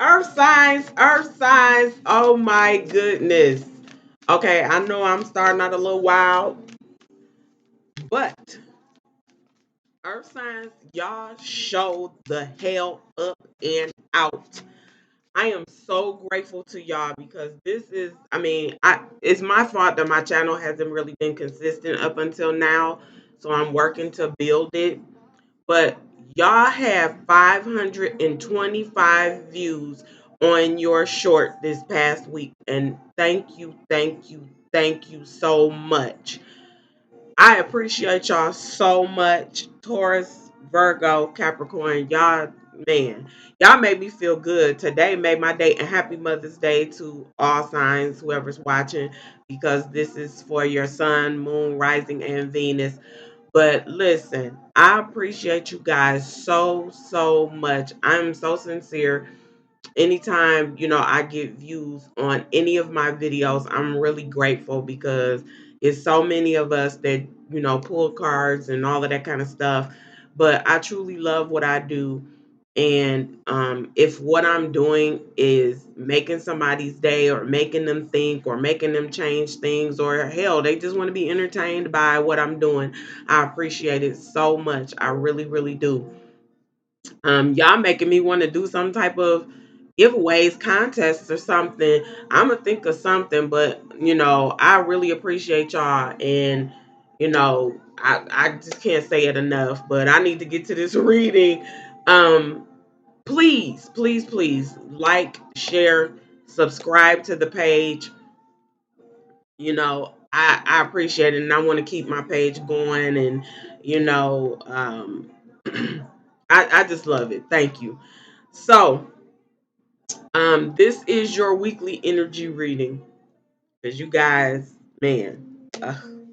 Earth signs. Oh my goodness. Okay, I know I'm starting out a little wild, but Earth signs, y'all showed the hell up and out. I am so grateful to y'all because this is, I mean, it's my fault that my channel hasn't really been consistent up until now. So I'm working to build it. But y'all have 525 views on your short this past week. And thank you, thank you, thank you so much. I appreciate y'all so much. Taurus, Virgo, Capricorn, y'all, man, y'all made me feel good. Today made my day, and happy Mother's Day to all signs, whoever's watching, because this is for your sun, moon, rising, and Venus. But listen, I appreciate you guys so, so much. I'm so sincere. Anytime, I get views on any of my videos, I'm really grateful because it's so many of us that, pull cards and all of that kind of stuff. But I truly love what I do. And if what I'm doing is making somebody's day or making them think or making them change things, or hell, they just want to be entertained by what I'm doing, I appreciate it so much. I really, really do. Y'all making me want to do some type of giveaways, contests, or something. I'm gonna think of something, but I really appreciate y'all, and I just can't say it enough. But I need to get to this reading. Please, please, please like, share, subscribe to the page. I appreciate it, and I want to keep my page going, and I just love it. Thank you. So, this is your weekly energy reading because you guys, man,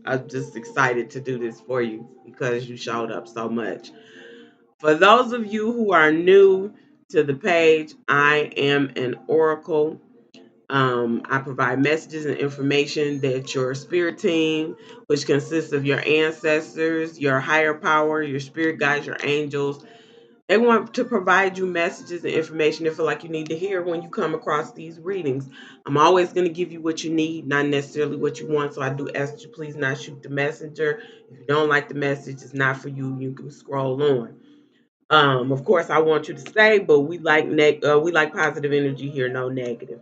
I'm just excited to do this for you because you showed up so much. For those of you who are new to the page, I am an oracle. I provide messages and information that your spirit team, which consists of your ancestors, your higher power, your spirit guides, your angels, they want to provide you messages and information they feel like you need to hear when you come across these readings. I'm always going to give you what you need, not necessarily what you want. So I do ask that you please not shoot the messenger. If you don't like the message, it's not for you. You can scroll on. Of course, I want you to stay, but we like positive energy here, no negative.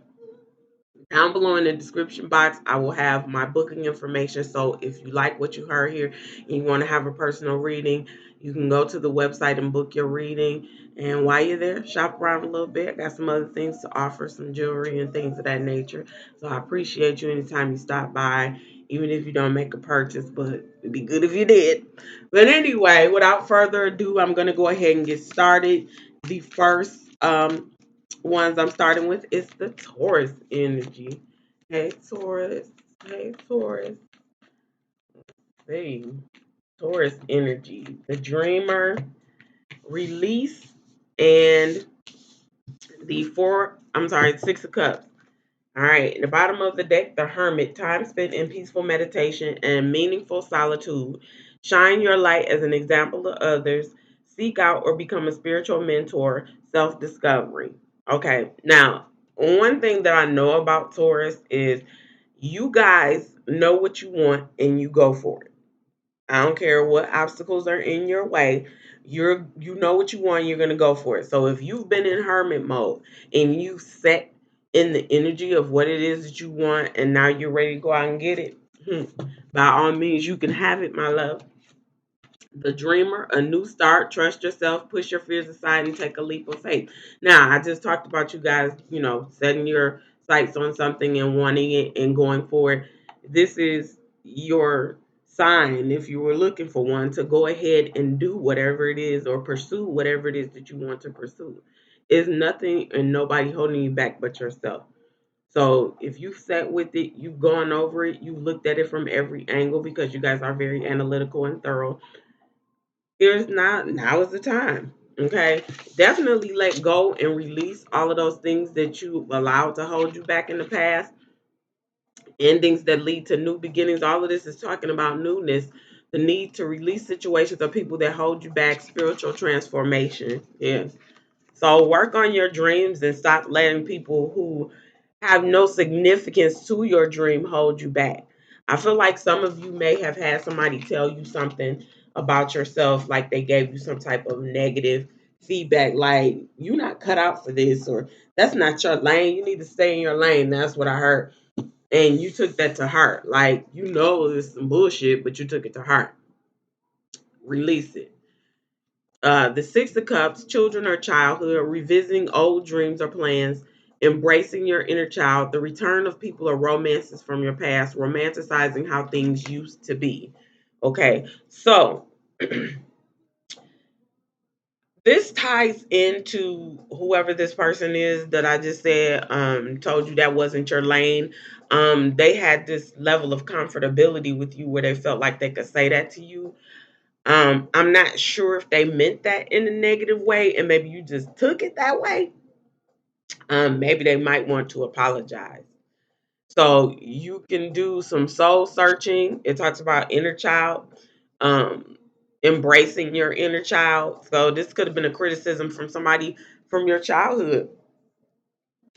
Down below in the description box, I will have my booking information. So if you like what you heard here and you want to have a personal reading, you can go to the website and book your reading. And while you're there, shop around a little bit. I got some other things to offer, some jewelry and things of that nature. So I appreciate you anytime you stop by, even if you don't make a purchase, but it'd be good if you did. But anyway, without further ado, I'm going to go ahead and get started. The first ones I'm starting with is the Taurus energy. Hey Taurus, hey Taurus. Hey, Taurus energy. The dreamer, release, and Six of Cups. All right, in the bottom of the deck, the Hermit, time spent in peaceful meditation and meaningful solitude. Shine your light as an example to others. Seek out or become a spiritual mentor, self discovery. Okay, now, one thing that I know about Taurus is you guys know what you want and you go for it. I don't care what obstacles are in your way. You know what you want, you're gonna go for it. So if you've been in hermit mode and you set in the energy of what it is that you want and now you're ready to go out and get it, by all means you can have it, my love. The dreamer, a new start, trust yourself, push your fears aside and take a leap of faith. Now, I just talked about you guys, setting your sights on something and wanting it and going for it. This is your sign, if you were looking for one, to go ahead and do whatever it is or pursue whatever it is that you want to pursue. Is nothing and nobody holding you back but yourself. So if you've sat with it, you've gone over it, you've looked at it from every angle because you guys are very analytical and thorough. Here's now is the time. Okay. Definitely let go and release all of those things that you allowed to hold you back in the past. Endings that lead to new beginnings. All of this is talking about newness. The need to release situations or people that hold you back, spiritual transformation. Yes. So work on your dreams and stop letting people who have no significance to your dream hold you back. I feel like some of you may have had somebody tell you something about yourself, like they gave you some type of negative feedback, like you're not cut out for this, or that's not your lane. You need to stay in your lane. That's what I heard. And you took that to heart. Like, you know, it's some bullshit, but you took it to heart. Release it. The Six of Cups, children or childhood, revisiting old dreams or plans, embracing your inner child, the return of people or romances from your past, romanticizing how things used to be. Okay, so this ties into whoever this person is that I just said, told you that wasn't your lane. They had this level of comfortability with you where they felt like they could say that to you. I'm not sure if they meant that in a negative way and maybe you just took it that way. Maybe they might want to apologize. So you can do some soul searching. It talks about inner child, um, embracing your inner child. So this could have been a criticism from somebody from your childhood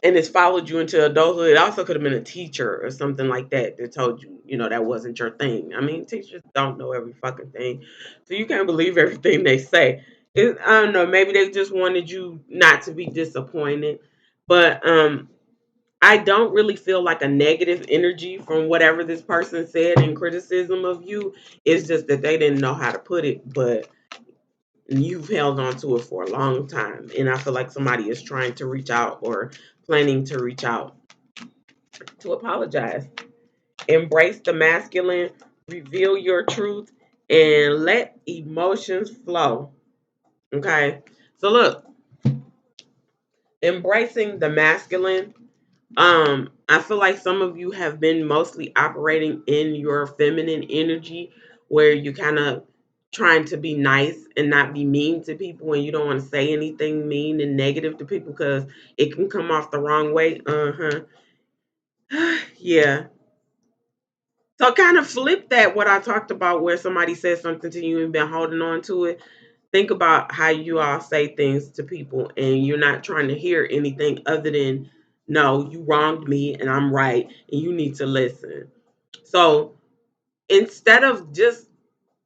and it's followed you into adulthood. It also could have been a teacher or something like that that told you, that wasn't your thing. I mean, teachers don't know every fucking thing, so you can't believe everything they say. I don't know. Maybe they just wanted you not to be disappointed, but I don't really feel like a negative energy from whatever this person said in criticism of you. It's just that they didn't know how to put it, but you've held on to it for a long time. And I feel like somebody is trying to reach out or planning to reach out to apologize. Embrace the masculine, reveal your truth, and let emotions flow. Okay. So look, embracing the masculine. I feel like some of you have been mostly operating in your feminine energy where you kind of trying to be nice and not be mean to people and you don't want to say anything mean and negative to people because it can come off the wrong way. Yeah. So kind of flip that what I talked about where somebody says something to you and been holding on to it. Think about how you all say things to people and you're not trying to hear anything other than no, you wronged me and I'm right and you need to listen. So instead of just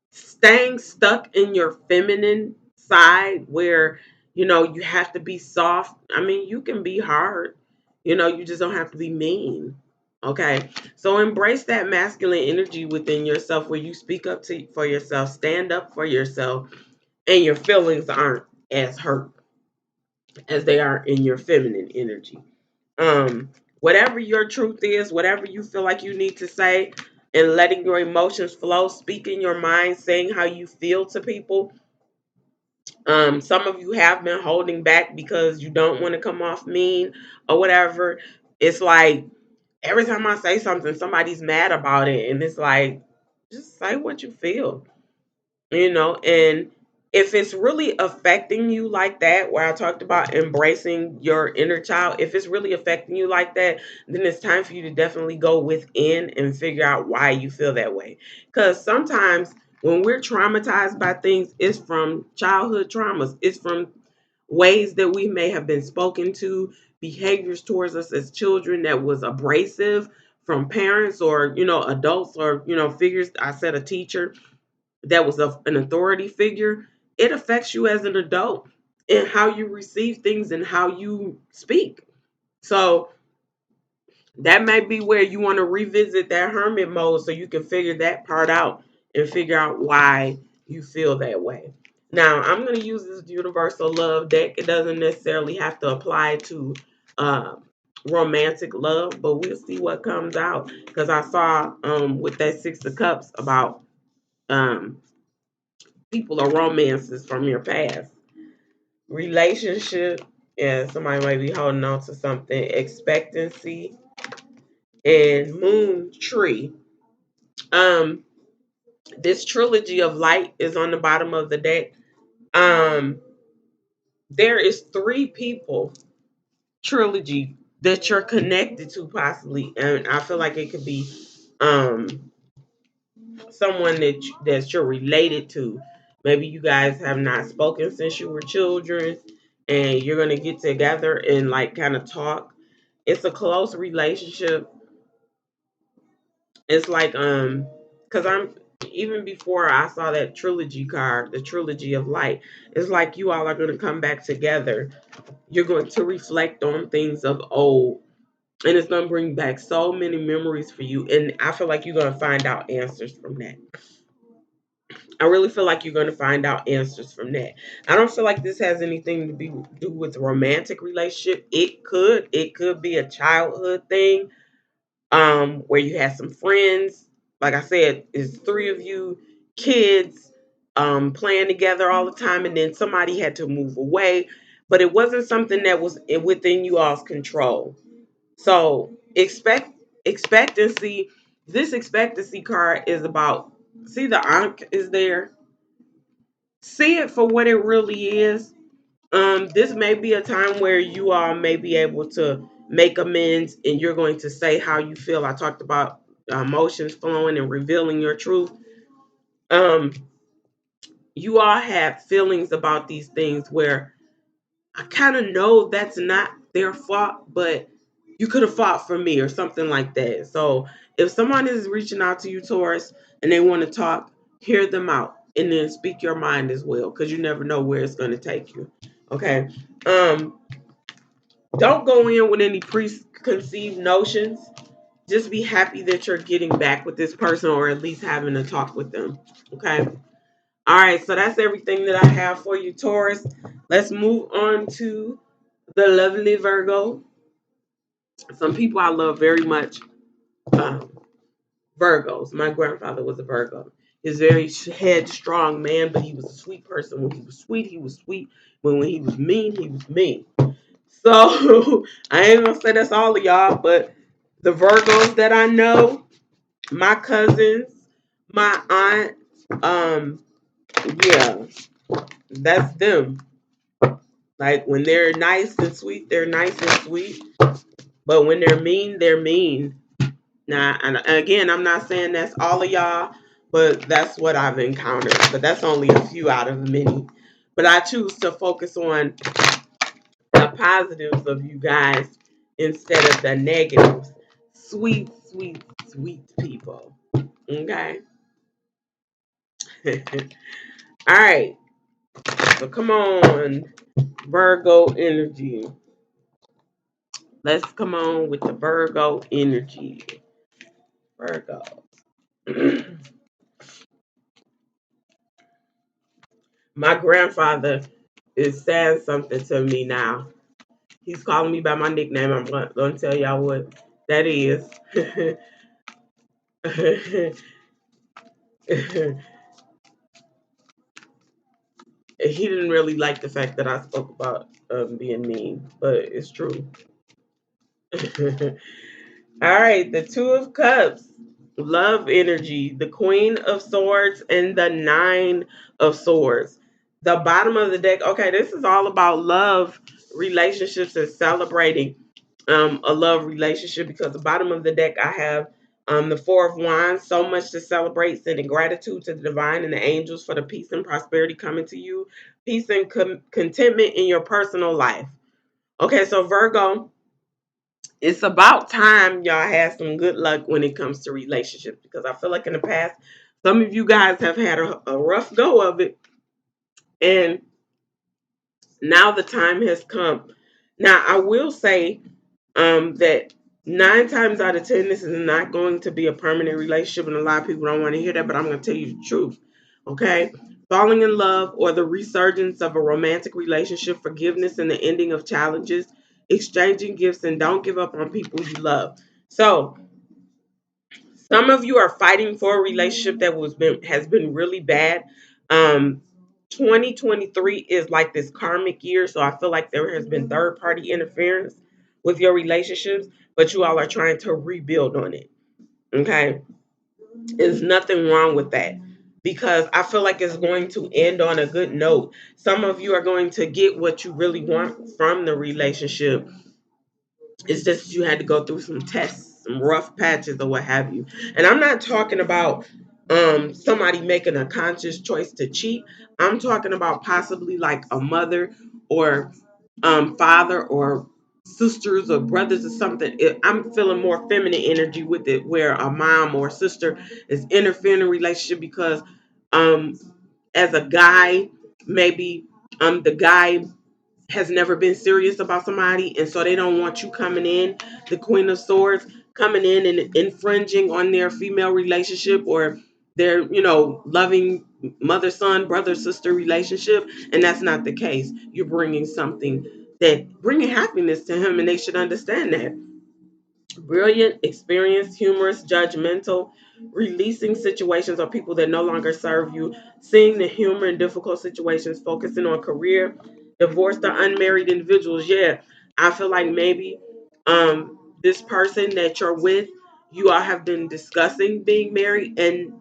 staying stuck in your feminine side where you have to be soft. I mean, you can be hard. You just don't have to be mean. Okay? So embrace that masculine energy within yourself where you speak up for yourself, stand up for yourself, and your feelings aren't as hurt as they are in your feminine energy. Whatever your truth is, whatever you feel like you need to say, and letting your emotions flow, speaking your mind, saying how you feel to people. Some of you have been holding back because you don't want to come off mean or whatever. It's like every time I say something, somebody's mad about it, and it's like, just say what you feel. And if it's really affecting you like that, where I talked about embracing your inner child, if it's really affecting you like that, then it's time for you to definitely go within and figure out why you feel that way. Because sometimes when we're traumatized by things, it's from childhood traumas, it's from ways that we may have been spoken to, behaviors towards us as children that was abrasive from parents or adults or figures. I said a teacher that was an authority figure, it affects you as an adult and how you receive things and how you speak. So that might be where you want to revisit that hermit mode so you can figure that part out and figure out why you feel that way. Now, I'm going to use this universal love deck. It doesn't necessarily have to apply to uh, romantic love, but we'll see what comes out because I saw with that Six of Cups about um, people or romances from your past. Relationship, and somebody might be holding on to something. Expectancy and moon tree. Um, this trilogy of light is on the bottom of the deck. Um, there is three people trilogy that you're connected to possibly, and I feel like it could be um someone that you're related to. Maybe you guys have not spoken since you were children. and you're gonna get together and like kind of talk. It's a close relationship. It's like because I'm even before I saw that trilogy card, the trilogy of light. It's like you all are gonna come back together. You're going to reflect on things of old, and it's gonna bring back so many memories for you. And I feel like you're gonna find out answers from that. I really feel like you're going to find out answers from that. I don't feel like this has anything to do with a romantic relationship. It could be a childhood thing, where you had some friends. Like I said, it's three of you kids playing together all the time, and then somebody had to move away, but it wasn't something that was within you all's control. So expectancy. This expectancy card is about. See, the Ankh is there. See it for what it really is. This may be a time where you all may be able to make amends, and you're going to say how you feel. I talked about emotions flowing and revealing your truth. Um, you all have feelings about these things where I kind of know that's not their fault, but you could have fought for me or something like that. So if someone is reaching out to you, Taurus, and they want to talk, hear them out and then speak your mind as well, because you never know where it's going to take you. Okay. Um, don't go in with any preconceived notions. Just be happy that you're getting back with this person or at least having a talk with them. Okay. All right. So that's everything that I have for you, Taurus. Let's move on to the lovely Virgo. Some people I love very much. Um, Virgos. My grandfather was a Virgo. He's a very headstrong man, but he was a sweet person. When he was sweet, he was sweet. When he was mean, he was mean. So I ain't gonna say that's all of y'all, but the Virgos that I know, my cousins, my aunt, yeah, that's them. Like when they're nice and sweet, they're nice and sweet. But when they're mean, they're mean. Now, and again, I'm not saying that's all of y'all, but that's what I've encountered. But that's only a few out of many. But I choose to focus on the positives of you guys instead of the negatives. Sweet, sweet, sweet people. Okay. All right. So come on, Virgo energy. Let's come on with the Virgo energy. Virgo. My grandfather is saying something to me now. He's calling me by my nickname. I'm going to tell y'all what that is. He didn't really like the fact that I spoke about being mean, but it's true. All right, the Two of Cups, love energy, the Queen of Swords, and the Nine of Swords. The bottom of the deck, okay, this is all about love, relationships, and celebrating a love relationship, because the bottom of the deck, I have the Four of Wands, so much to celebrate, sending gratitude to the divine and the angels for the peace and prosperity coming to you, peace and contentment in your personal life. Okay, so Virgo, it's about time y'all had some good luck when it comes to relationships, because I feel like in the past, some of you guys have had a rough go of it, and now the time has come. Now, I will say that 9 times out of 10, this is not going to be a permanent relationship, and a lot of people don't want to hear that, but I'm going to tell you the truth. Okay? Falling in love or the resurgence of a romantic relationship, forgiveness and the ending of challenges, exchanging gifts, and don't give up on people you love. So, some of you are fighting for a relationship that has been really bad. Um, 2023 is like this karmic year, so I feel like there has been third party interference with your relationships, but you all are trying to rebuild on it. Okay, there's nothing wrong with that, because I feel like it's going to end on a good note. Some of you are going to get what you really want from the relationship. It's just you had to go through some tests, some rough patches, or what have you. And I'm not talking about somebody making a conscious choice to cheat. I'm talking about possibly like a mother or father or sisters or brothers or something. I'm feeling more feminine energy with it, where a mom or sister is interfering in a relationship because um as a guy, maybe the guy has never been serious about somebody, and so they don't want you coming in, the Queen of Swords, coming in and infringing on their female relationship or their, loving mother son, brother sister relationship. And that's not the case. You're bringing something that bringing happiness to him, and they should understand that. Brilliant, experienced, humorous, judgmental, releasing situations or people that no longer serve you, seeing the humor in difficult situations, focusing on career, divorced or unmarried individuals. Yeah, I feel like maybe this person that you're with, you all have been discussing being married, and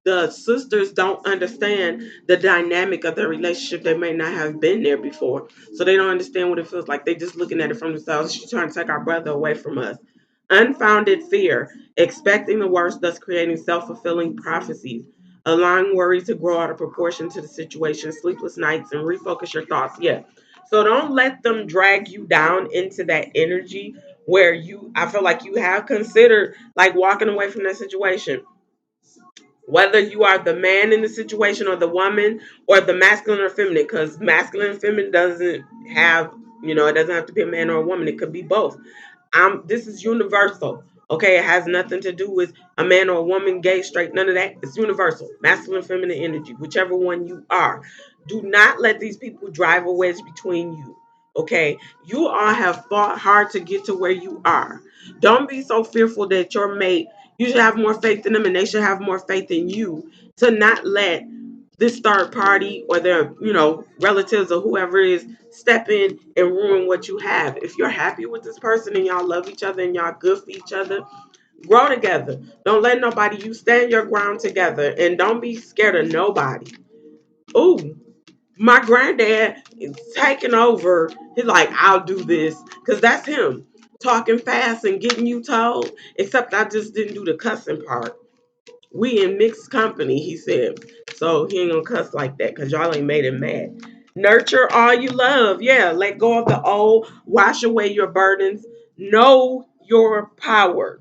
the sisters don't understand the dynamic of the relationship. They may not have been there before, so they don't understand what it feels like. They just looking at it from themselves. She's trying to take our brother away from us. Unfounded fear, expecting the worst, thus creating self-fulfilling prophecies, allowing worry to grow out of proportion to the situation, sleepless nights, and refocus your thoughts. Yeah, so don't let them drag you down into that energy where I feel like you have considered like walking away from that situation, whether you are the man in the situation or the woman or the masculine or feminine, because masculine and feminine doesn't have, it doesn't have to be a man or a woman. It could be both. This is universal. Okay, it has nothing to do with a man or a woman, gay, straight, none of that. It's universal. Masculine, feminine energy, whichever one you are. Do not let these people drive a wedge between you. Okay, you all have fought hard to get to where you are. Don't be so fearful that your mate, you should have more faith in them and they should have more faith in you, to not let this third party or their, relatives or whoever it is step in and ruin what you have. If you're happy with this person and y'all love each other and y'all good for each other, grow together. Don't let nobody, you stand your ground together and don't be scared of nobody. Ooh, my granddad is taking over. He's like, I'll do this. Because that's him talking fast and getting you told. Except I just didn't do the cussing part. We in mixed company, he said. So he ain't gonna cuss like that because y'all ain't made him mad. Nurture all you love. Yeah, let go of the old. Wash away your burdens. Know your power.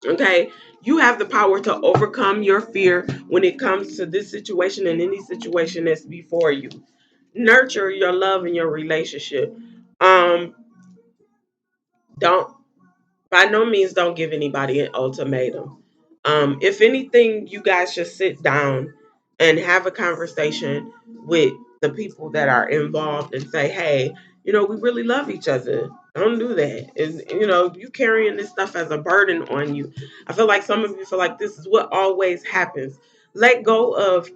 Okay, you have the power to overcome your fear when it comes to this situation and any situation that's before you. Nurture your love and your relationship. Um, don't by no means don't give anybody an ultimatum. If anything, you guys should sit down and have a conversation with the people that are involved and say, hey, we really love each other. Don't do that. And you carrying this stuff as a burden on you. I feel like some of you feel like this is what always happens. Let go of,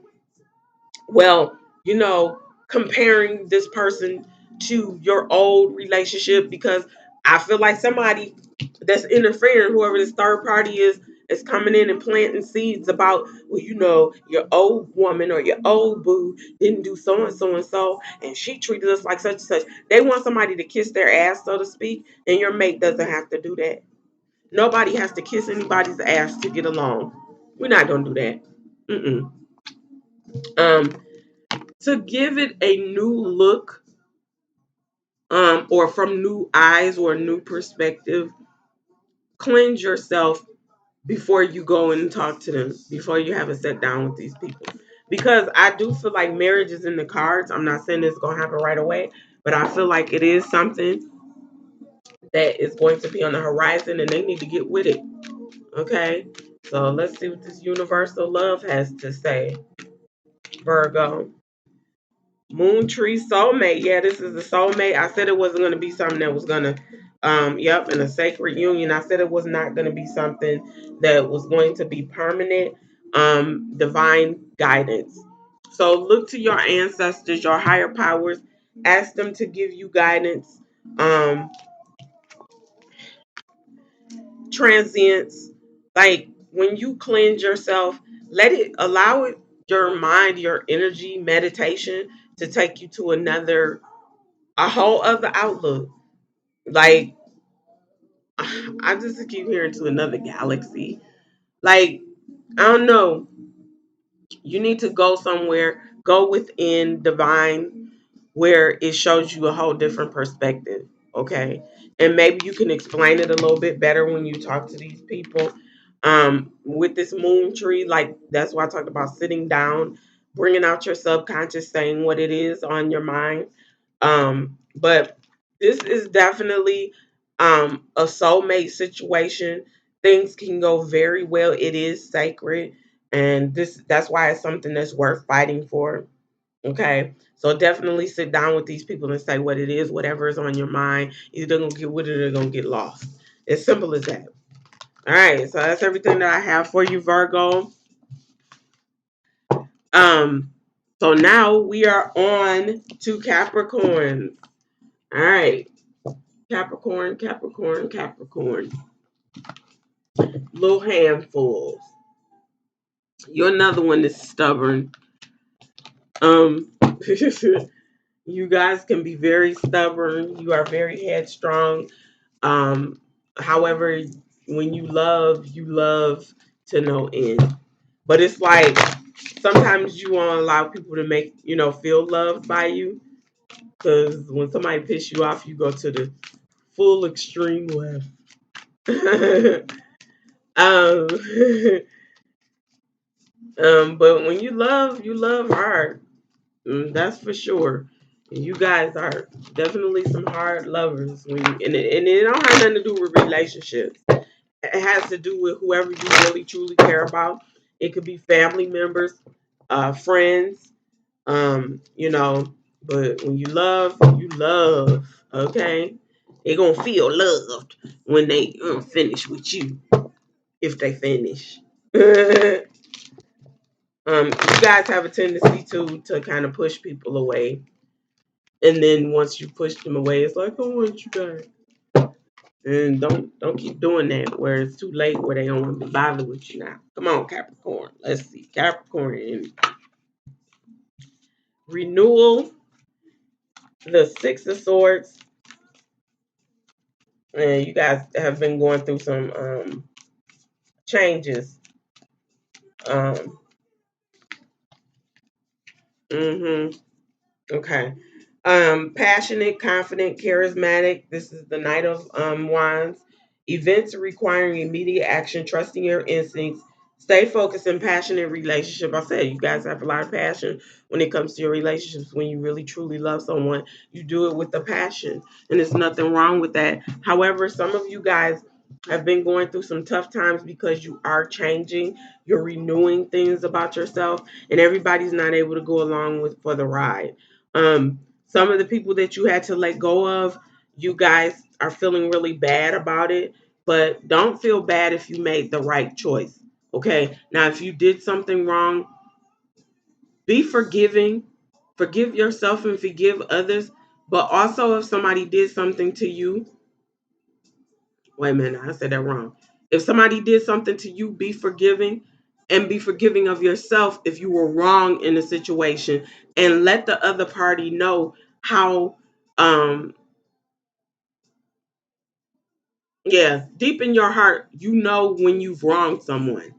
well, you know, comparing this person to your old relationship, because I feel like somebody that's interfering, whoever this third party is coming in and planting seeds about, well, your old woman or your old boo didn't do so and so, and she treated us like such and such. They want somebody to kiss their ass, so to speak, and your mate doesn't have to do that. Nobody has to kiss anybody's ass to get along. We're not gonna do that. Mm-mm. Um, to give it a new look, or from new eyes or a new perspective, cleanse yourself before you go and talk to them, before you have a sit down with these people, because I do feel like marriage is in the cards. I'm not saying it's going to happen right away, but I feel like it is something that is going to be on the horizon and they need to get with it. Okay, so let's see what this universal love has to say. Virgo. Moon tree soulmate. Yeah, this is the soulmate. I said it wasn't going to be something that was going to, yep, in a sacred union. I said it was not going to be something that was going to be permanent. Divine guidance. So look to your ancestors, your higher powers. Ask them to give you guidance. Um, Transience. Like when you cleanse yourself, let it allow it, your mind, your energy, meditation to take you to a whole other outlook. Like I just keep hearing to another galaxy. Like I don't know. You need to go somewhere. Go within divine. where it shows you a whole different perspective. Okay. And maybe you can explain it a little bit better when you talk to these people. With this moon tree, like that's why I talked about sitting down, bringing out your subconscious, saying what it is on your mind. But this is definitely a soulmate situation. Things can go very well. It is sacred, and that's why it's something that's worth fighting for. Okay. So definitely sit down with these people and say what it is, whatever is on your mind. Either they're gonna get with it or they're gonna get lost. It's simple as that. All right. So that's everything that I have for you, Virgo. Um, so now we are on to Capricorn. All right. Capricorn, Capricorn, Capricorn. Little handfuls. You're another one that's stubborn. Um you guys can be very stubborn. You are very headstrong. However, when you love to no end. But it's like sometimes you want to allow people to make, feel loved by you. Because when somebody piss you off, you go to the full extreme left. um, but when you love hard. That's for sure. And you guys are definitely some hard lovers. And it don't have nothing to do with relationships. It has to do with whoever you really truly care about. It could be family members, friends, you know. But when you love, okay? They gonna feel loved when they finish with you, if they finish. You guys have a tendency to kind of push people away, and then once you push them away, it's like, I want you back. And don't keep doing that where it's too late where they don't want to be bothered with you now. Come on, Capricorn. Let's see. Capricorn and renewal, the Six of Swords. And you guys have been going through some changes. Um mhm. Okay. Passionate, confident, charismatic. This is the Knight of Wands. Events requiring immediate action, trusting your instincts. Stay focused in passionate relationship. I said you guys have a lot of passion when it comes to your relationships. When you really truly love someone, you do it with the passion, and there's nothing wrong with that. However, some of you guys have been going through some tough times because you are changing, you're renewing things about yourself, and everybody's not able to go along with for the ride. Some of the people that you had to let go of, you guys are feeling really bad about it, but don't feel bad if you made the right choice. Okay. Now, if you did something wrong, be forgiving, forgive yourself and forgive others. But also, if somebody did something to you, wait a minute, I said that wrong. If somebody did something to you, be forgiving and be forgiving of yourself if you were wrong in a situation, and let the other party know how um yeah, deep in your heart, you know when you've wronged someone.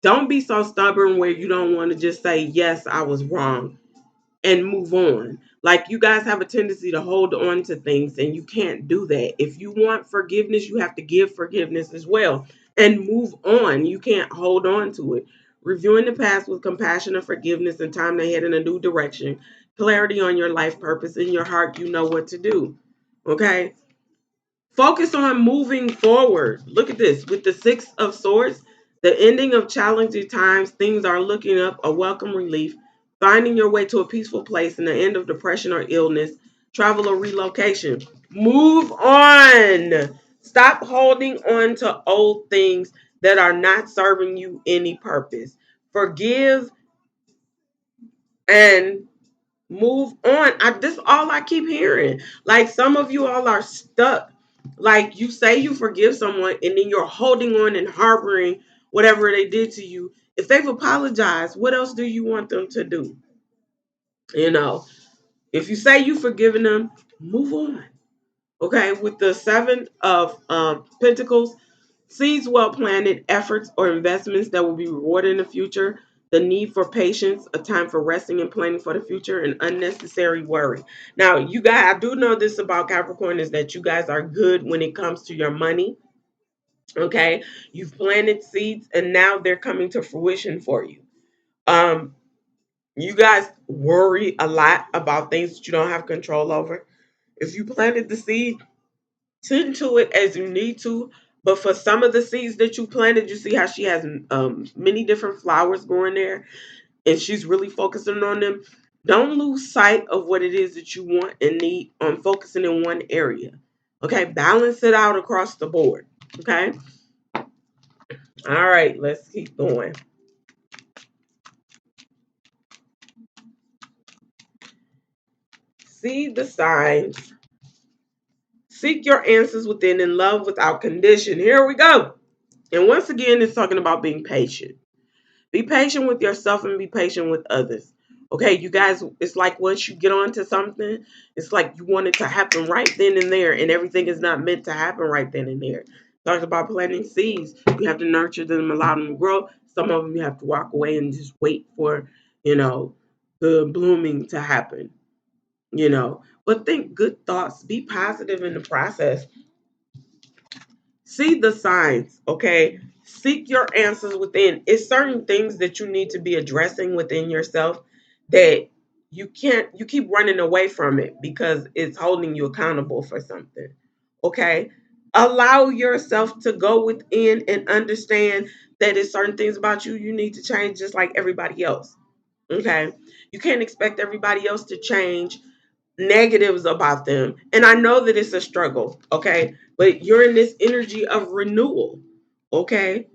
Don't be so stubborn where you don't want to just say, yes, I was wrong and move on. Like you guys have a tendency to hold on to things, and you can't do that. If you want forgiveness, you have to give forgiveness as well and move on. You can't hold on to it. Reviewing the past with compassion and forgiveness and time to head in a new direction. Clarity on your life purpose in your heart, you know what to do. Okay? Focus on moving forward. Look at this. With the Six of Swords, the ending of challenging times, things are looking up, a welcome relief, finding your way to a peaceful place, and the end of depression or illness, travel or relocation. Move on. Stop holding on to old things that are not serving you any purpose. Forgive and move on. This all I keep hearing. Like some of you all are stuck. Like you say you forgive someone and then you're holding on and harboring whatever they did to you. If they've apologized, what else do you want them to do? You know, if you say you've forgiven them, move on. Okay, with the seven of Pentacles, seeds well planted, efforts or investments that will be rewarded in the future. the need for patience, a time for resting and planning for the future, and unnecessary worry. Now, you guys, I do know this about Capricorn is that you guys are good when it comes to your money. Okay, you've planted seeds and now they're coming to fruition for you. Um, you guys worry a lot about things that you don't have control over. If you planted the seed, tend to it as you need to. But for some of the seeds that you planted, you see how she has many different flowers growing there, and she's really focusing on them. Don't lose sight of what it is that you want and need on focusing in one area. Okay, balance it out across the board. Okay, all right, let's keep going. See the signs. Seek your answers within and love without condition. Here we go. And once again, it's talking about being patient. Be patient with yourself and be patient with others. Okay, you guys, it's like once you get onto something, it's like you want it to happen right then and there, and everything is not meant to happen right then and there. Talked about planting seeds. You have to nurture them, allow them to grow. Some of them you have to walk away and just wait for, you know, the blooming to happen, But think good thoughts, be positive in the process. See the signs, okay? Seek your answers within. It's certain things that you need to be addressing within yourself that you keep running away from it because it's holding you accountable for something. Okay? Allow yourself to go within and understand that it's certain things about you you need to change just like everybody else. Okay? You can't expect everybody else to change negatives about them. And I know that it's a struggle, okay? But you're in this energy of renewal, okay?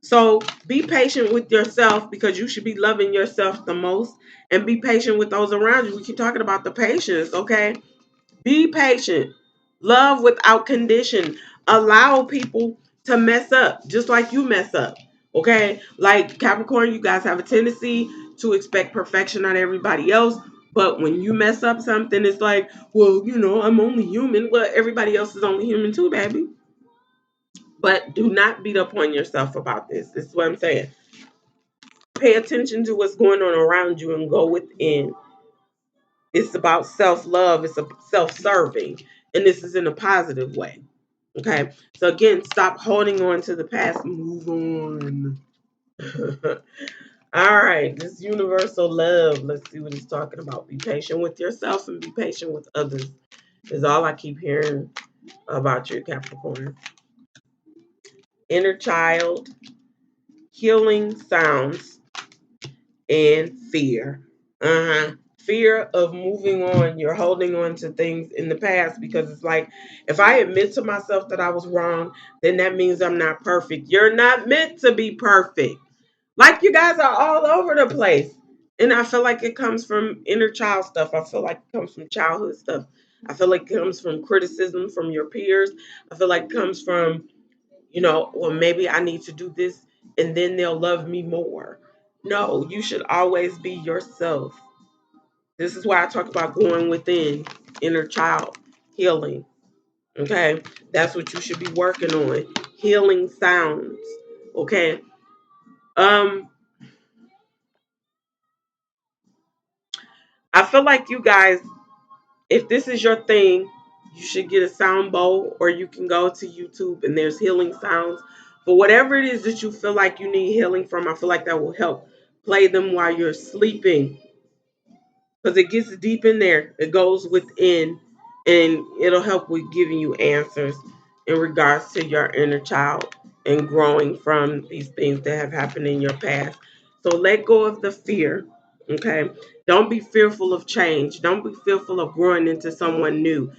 So be patient with yourself because you should be loving yourself the most and be patient with those around you. We keep talking about the patience, okay? Be patient. Love without condition. Allow people to mess up just like you mess up. Okay? Like Capricorn, you guys have a tendency to expect perfection on everybody else. But when you mess up something, it's like, well, I'm only human. Well, everybody else is only human too, baby. But do not beat up on yourself about this. This is what I'm saying. Pay attention to what's going on around you and go within. It's about self love, it's a self serving, and this is in a positive way. Okay. So again, stop holding on to the past. Move on. All right. This universal love. Let's see what it's talking about. Be patient with yourself and be patient with others. Is all I keep hearing about you, Capricorn. Inner child, healing sounds, and fear. Fear of moving on. You're holding on to things in the past because it's like, if I admit to myself that I was wrong, then that means I'm not perfect. You're not meant to be perfect. Like, you guys are all over the place. And I feel like it comes from inner child stuff. I feel like it comes from childhood stuff. I feel like it comes from criticism from your peers. I feel like it comes from, well, maybe I need to do this and then they'll love me more. No, you should always be yourself. This is why I talk about going within, inner child healing. Okay, that's what you should be working on. Healing sounds. Okay. Um, I feel like you guys, if this is your thing, you should get a sound bowl or you can go to YouTube and there's healing sounds. For whatever it is that you feel like you need healing from, I feel like that will help. Play them while you're sleeping because it gets deep in there. It goes within, and it'll help with giving you answers in regards to your inner child and growing from these things that have happened in your past. So let go of the fear. Okay. Don't be fearful of change. Don't be fearful of growing into someone new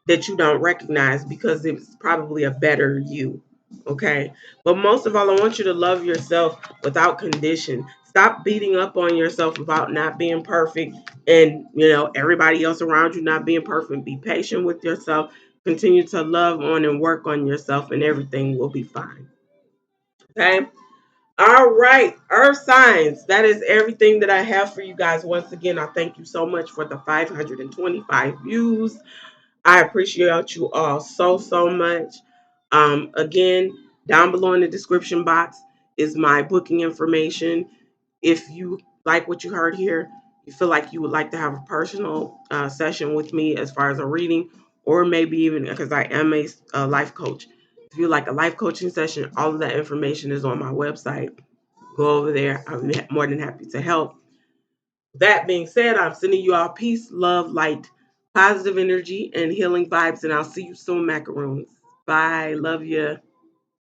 that you don't recognize because it's probably a better you. Okay. But most of all, I want you to love yourself without condition. Stop beating up on yourself about not being perfect and, everybody else around you not being perfect. Be patient with yourself. Continue to love on and work on yourself, and everything will be fine. Okay. All right, Earth signs. That is everything that I have for you guys. Once again, I thank you so much for the 525 views. I appreciate you all so, so much. Again, down below in the description box is my booking information. If you like what you heard here, you feel like you would like to have a personal session with me as far as a reading, or maybe even because I am a life coach. If you like a life coaching session, all of that information is on my website. Go over there. I'm more than happy to help. That being said, I'm sending you all peace, love, light, positive energy, and healing vibes. And I'll see you soon, macaroons. Bye. Love you.